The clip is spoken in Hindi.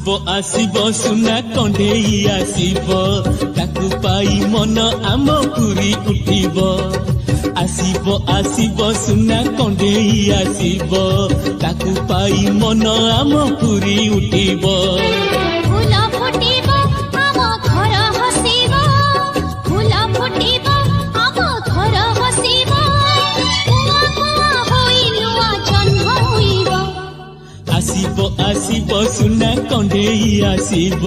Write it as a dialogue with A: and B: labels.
A: आसीबो सुना कंडेई आसीबो ताकू पाई मन आम पुरी उठिबो आसीबो सुना कंडेई आसीबो ताकू पाई मन आम पुरी उठिबो आसीबो सुना कंडेई आसीबो।